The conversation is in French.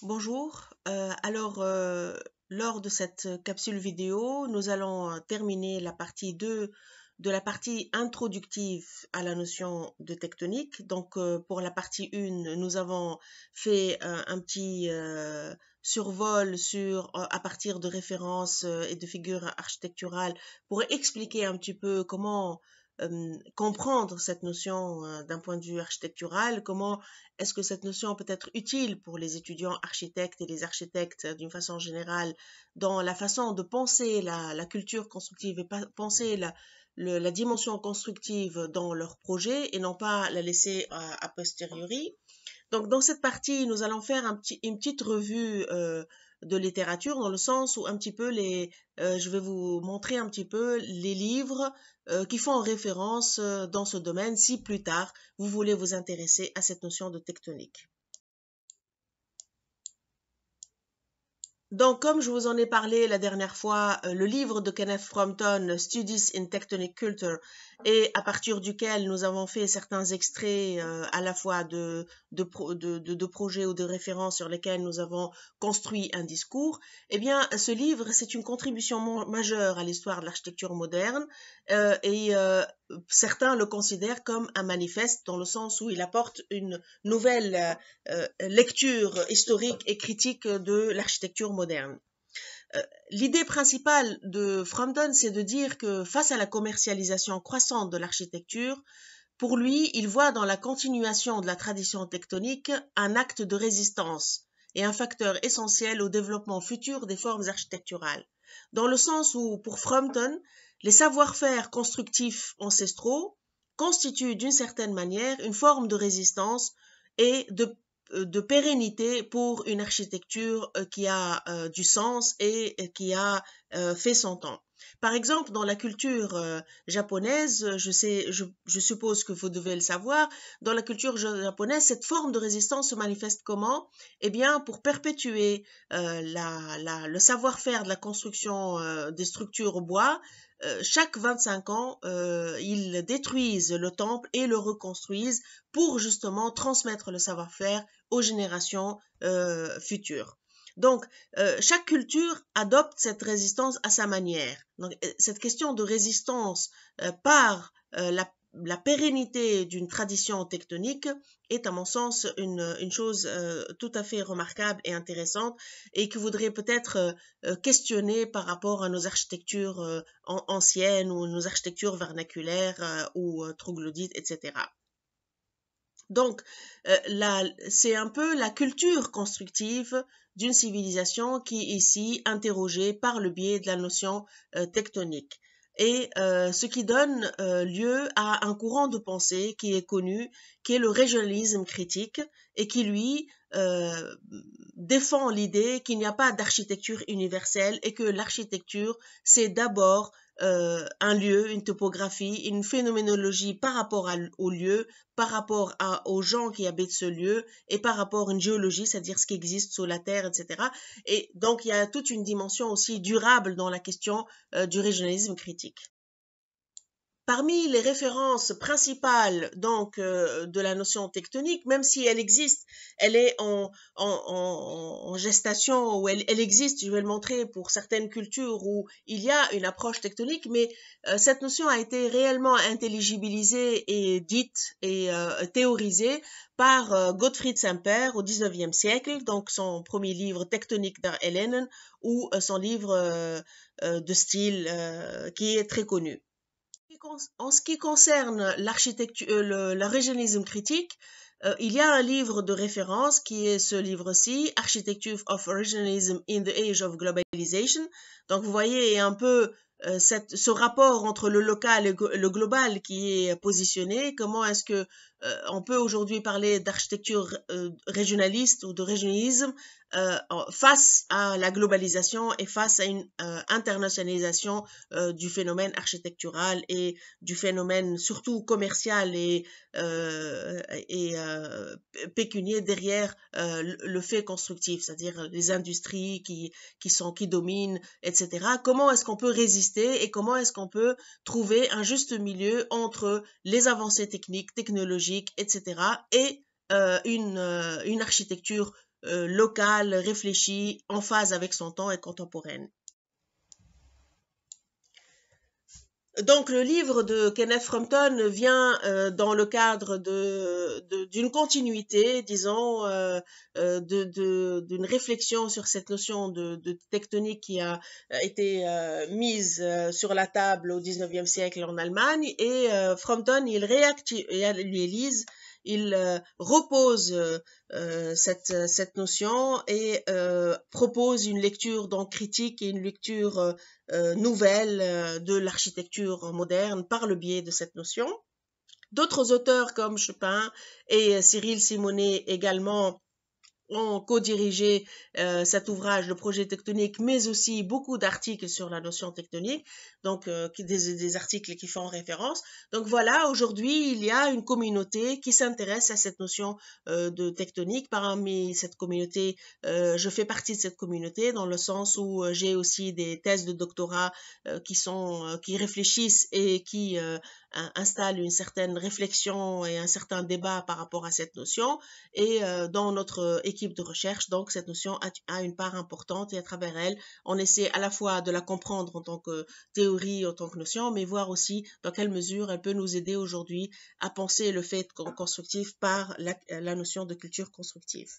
Bonjour, lors de cette capsule vidéo, nous allons terminer la partie 2 de la partie introductive à la notion de tectonique. Donc, pour la partie 1, nous avons fait un petit survol à partir de références et de figures architecturales pour expliquer un petit peu comment comprendre cette notion d'un point de vue architectural, comment est-ce que cette notion peut être utile pour les étudiants architectes et les architectes d'une façon générale dans la façon de penser la culture constructive et penser la dimension constructive dans leur projet et non pas la laisser a posteriori. Donc, dans cette partie, nous allons faire une petite revue de littérature dans le sens où un petit peu je vais vous montrer un petit peu les livres qui font référence dans ce domaine si plus tard vous voulez vous intéresser à cette notion de tectonique. Donc, comme je vous en ai parlé la dernière fois, le livre de Kenneth Frampton, Studies in Tectonic Culture, et à partir duquel nous avons fait certains extraits à la fois de projets ou de références sur lesquels nous avons construit un discours, eh bien, ce livre, c'est une contribution majeure à l'histoire de l'architecture moderne et certains le considèrent comme un manifeste dans le sens où il apporte une nouvelle lecture historique et critique de l'architecture moderne. L'idée principale de Frampton, c'est de dire que face à la commercialisation croissante de l'architecture, pour lui, il voit dans la continuation de la tradition tectonique un acte de résistance et un facteur essentiel au développement futur des formes architecturales. Dans le sens où, pour Frampton, les savoir-faire constructifs ancestraux constituent d'une certaine manière une forme de résistance et de pérennité pour une architecture qui a du sens et qui a fait son temps. Par exemple, dans la culture japonaise, je suppose que vous devez le savoir, dans la culture japonaise, cette forme de résistance se manifeste comment? Eh bien, pour perpétuer le savoir-faire de la construction des structures au bois, chaque 25 ans, ils détruisent le temple et le reconstruisent pour justement transmettre le savoir-faire aux générations futures. Donc, chaque culture adopte cette résistance à sa manière. Donc, cette question de résistance par la pérennité d'une tradition tectonique est, à mon sens, une chose tout à fait remarquable et intéressante et que voudrait peut-être questionner par rapport à nos architectures anciennes ou nos architectures vernaculaires ou troglodytes, etc. Donc, c'est un peu la culture constructive d'une civilisation qui est ici interrogée par le biais de la notion tectonique. Et ce qui donne lieu à un courant de pensée qui est connu, qui est le régionalisme critique, et qui, lui, défend l'idée qu'il n'y a pas d'architecture universelle et que l'architecture, c'est d'abord un lieu, une topographie, une phénoménologie par rapport au lieu, par rapport aux gens qui habitent ce lieu et par rapport à une géologie, c'est-à-dire ce qui existe sous la terre, etc. Et donc, il y a toute une dimension aussi durable dans la question du régionalisme critique. Parmi les références principales donc de la notion tectonique, même si elle existe, elle est en gestation ou elle existe, je vais le montrer pour certaines cultures où il y a une approche tectonique, mais cette notion a été réellement intelligibilisée et dite et théorisée par Gottfried Semper au XIXe siècle, donc son premier livre Tectonique der Hellenen ou son livre de style qui est très connu. En ce qui concerne l'architecture, le régionalisme critique, il y a un livre de référence qui est ce livre-ci, Architecture of Regionalism in the Age of Globalization. Donc vous voyez un peu ce rapport entre le local et le global qui est positionné. Comment est-ce que on peut aujourd'hui parler d'architecture régionaliste ou de régionalisme face à la globalisation et face à une internationalisation du phénomène architectural et du phénomène surtout commercial et pécunier derrière le fait constructif, c'est-à-dire les industries qui dominent, etc. Comment est-ce qu'on peut résister et comment est-ce qu'on peut trouver un juste milieu entre les avancées techniques, technologiques, etc. et une architecture locale, réfléchie, en phase avec son temps et contemporaine. Donc, le livre de Kenneth Frampton vient dans le cadre d'une continuité, disons, d'une réflexion sur cette notion de tectonique qui a été mise sur la table au XIXe siècle en Allemagne. Et Frampton, il réactualise, il repose cette notion et propose une lecture donc critique et une lecture nouvelle de l'architecture moderne par le biais de cette notion. D'autres auteurs comme Chopin et Cyril Simonet également ont co-dirigé cet ouvrage, le projet tectonique, mais aussi beaucoup d'articles sur la notion tectonique, donc des articles qui font référence. Donc voilà, aujourd'hui, il y a une communauté qui s'intéresse à cette notion de tectonique. Parmi cette communauté, je fais partie de cette communauté dans le sens où j'ai aussi des thèses de doctorat qui réfléchissent et qui installent une certaine réflexion et un certain débat par rapport à cette notion. Et dans notre équipe de recherche, donc cette notion a une part importante et à travers elle, on essaie à la fois de la comprendre en tant que théorie, en tant que notion, mais voir aussi dans quelle mesure elle peut nous aider aujourd'hui à penser le fait constructif par la notion de culture constructive.